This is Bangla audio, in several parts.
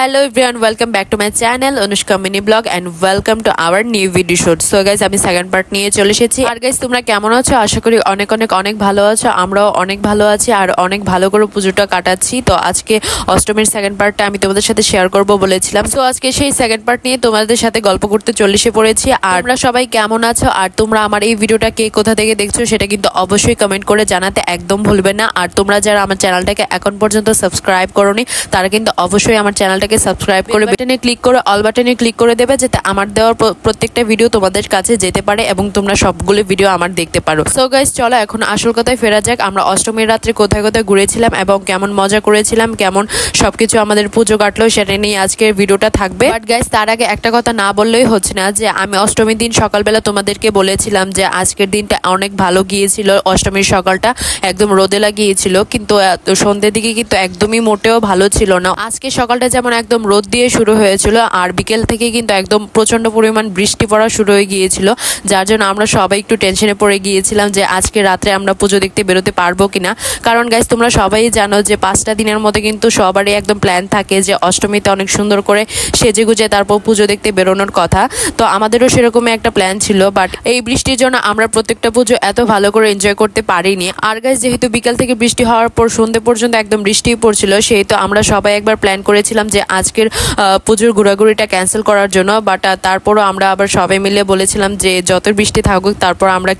hello everyone, welcome back to my channel Anushka mini blog and welcome to our new video shoot. So guys, আমি সেকেন্ড পার্ট নিয়ে চলে এসেছি। আর গাইস তোমরা কেমন আছো? আশা করি অনেক অনেক অনেক ভালো আছো। আমরাও অনেক ভালো আছি আর অনেক ভালো করে পুজোটা কাটাচ্ছি। তো আজকে অষ্টমীর সেকেন্ড পার্টটা আমি তোমাদের সাথে শেয়ার করব বলেছিলাম। সো আজকে সেই সেকেন্ড পার্ট নিয়ে তোমাদের সাথে গল্প করতে চলে এসে পড়েছি। আর তোমরা সবাই কেমন আছো আর তোমরা আমার এই ভিডিওটা কে কোথা থেকে দেখছো সেটা কিন্তু অবশ্যই কমেন্ট করে জানাতে একদম ভুলবে না। আর তোমরা যারা আমার চ্যানেলটাকে এখন পর্যন্ত সাবস্ক্রাইব করোনি তারা কিন্তু অবশ্যই আমার চ্যানেলটাকে সাবস্ক্রাইব করে বাটনে ক্লিক করে অল বাটনে ক্লিক করে দেবে, যাতে আমার দেওয়ার প্রত্যেকটা ভিডিও তোমাদের কাছে যেতে পারে এবং তোমরা সবগুলো ভিডিও আমার দেখতে পারো। সো গাইস চলো এখন আসল কথায় ফেরা যাক। আমরা অষ্টমীর রাত্রে কোথায় কোথায় ঘুরেছিলাম এবং কেমন মজা করেছিলাম, কেমন সবকিছু আমাদের পুজো কাটলো সেটা নিয়ে আজকের ভিডিওটা থাকবে। বাট গাইস তার আগে একটা কথা না বললেই হচ্ছে না, যে আমি অষ্টমীর দিন সকালবেলা তোমাদেরকে বলেছিলাম যে আজকের দিনটা অনেক ভালো গিয়েছিল। অষ্টমীর সকালটা একদম রোদে লাগিয়েছিল, কিন্তু সন্ধ্যের দিকে কিন্তু একদমই মোটেও ভালো ছিল না। আজকে সকালটা যেমন একদম রোদ দিয়ে শুরু হয়েছিল আর বিকেল থেকে কিন্তু একদম প্রচন্ড পরিমাণ বৃষ্টি পড়া শুরু হয়ে গিয়েছিল, যার জন্য আমরা সবাই একটু টেনশনে পড়ে গিয়েছিলাম যে আজকে রাত্রে আমরা পুজো দেখতে বেরোতে পারবো কিনা। কারণ গাইস তোমরা সবাই জানো যে 5টা দিনের মধ্যে কিন্তু সবারই একদম প্ল্যান থাকে যে অষ্টমীতে অনেক সুন্দর করে সেজে গুজে তারপর পুজো দেখতে বেরোনোর কথা। তো আমাদেরও সেরকমই একটা প্ল্যান ছিল, বাট এই বৃষ্টির জন্য আমরা প্রত্যেকটা পুজো এত ভালো করে এনজয় করতে পারিনি। আর গাইস যেহেতু বিকাল থেকে বৃষ্টি হওয়ার পর সন্ধ্যে পর্যন্ত একদম বৃষ্টিই পড়ছিল, সেহেতু আমরা সবাই একবার প্ল্যান করেছিলাম যে আজকের পুজোর ঘোরাঘুরিটা ক্যান্সেল করার জন্য। বাট তারপরও আমরা আবার সবাই মিলে বলেছিলাম যে যত বৃষ্টি থাকুক তারপর আমরা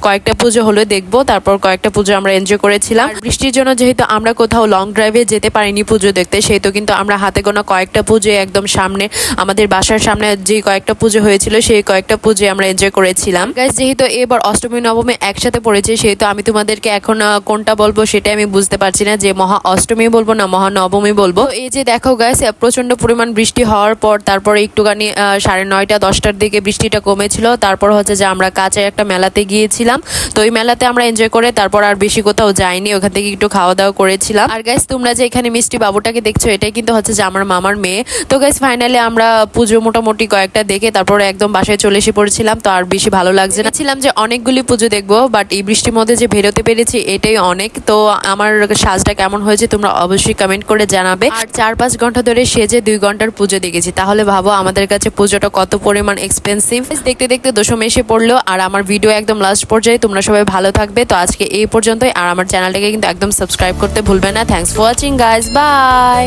কয়েকটা পুজো হলে দেখবো, তারপর কয়েকটা পুজো আমরা এনজয় করেছিলাম। বৃষ্টির জন্য যেহেতু আমরা কোথাও লং ড্রাইভে যেতে পারিনি পুজো দেখতে, সেহেতু কিন্তু আমরা হাতে গোনা কয়েকটা পুজো একদম সামনে আমাদের বাসার সামনে যে কয়েকটা পুজো হয়েছিল সেই কয়েকটা পুজো আমরা এনজয় করেছিলাম। গাইস যেহেতু এবার অষ্টমী নবমী একসাথে পড়েছে, সেহেতু আমি তোমাদেরকে এখন কোনটা বলবো সেটা আমি বুঝতে পারছি না, যে মহা অষ্টমী বলবো না মহা নবমী বলবো। এই যে দেখো গাইস প্রচন্ড পরিমাণ বৃষ্টি হওয়ার পর তারপরে একটুখানি 9:30 10টার দিকে বৃষ্টিটা কমেছিল। তারপর হচ্ছে যে আমরা কাছে একটা মেলাতে গিয়েছিলাম, তো ওই মেলাতে আমরা এনজয় করে তারপর আর বেশি কোথাও যাইনি, ওখান থেকে একটু খাওয়া দাওয়া করেছিলাম। আর গাইস তোমরা যে এখানে মিষ্টি বাবুটাকে দেখছো এটাই কিন্তু হচ্ছে যে আমার মামার মেয়ে। তো গাইস ফাইনালি আমরা পুজো মোটামুটি কয়েকটা দেখে তারপরে একদম বাসায় চলে এসে পড়েছিলাম। তো আর বেশি ভালো লাগছে না, ছিলাম যে অনেকগুলি পুজো দেখবো, বাট এই বৃষ্টির মধ্যে যে বেরোতে পেরেছি এটাই অনেক। তো আমার সাজটা কেমন হয়েছে তোমরা অবশ্যই কমেন্ট করে জানাবে। আর 4-5 ঘন্টা ধরে সেজে 2 ঘন্টার পুজো দেখেছি, তাহলে ভাবো আমাদের কাছে পুজোটা কত পরিমাণ এক্সপেন্সিভ। দেখতে দেখতে দশম এসে পড়লো আর আমার ভিডিও একদম লাস্ট পর্যায়ে। তোমরা সবাই ভালো থাকবে। তো আজকে এই পর্যন্তই, আর আমার চ্যানেলটাকে কিন্তু একদম সাবস্ক্রাইব করতে ভুলবে না। Thanks for watching guys, by.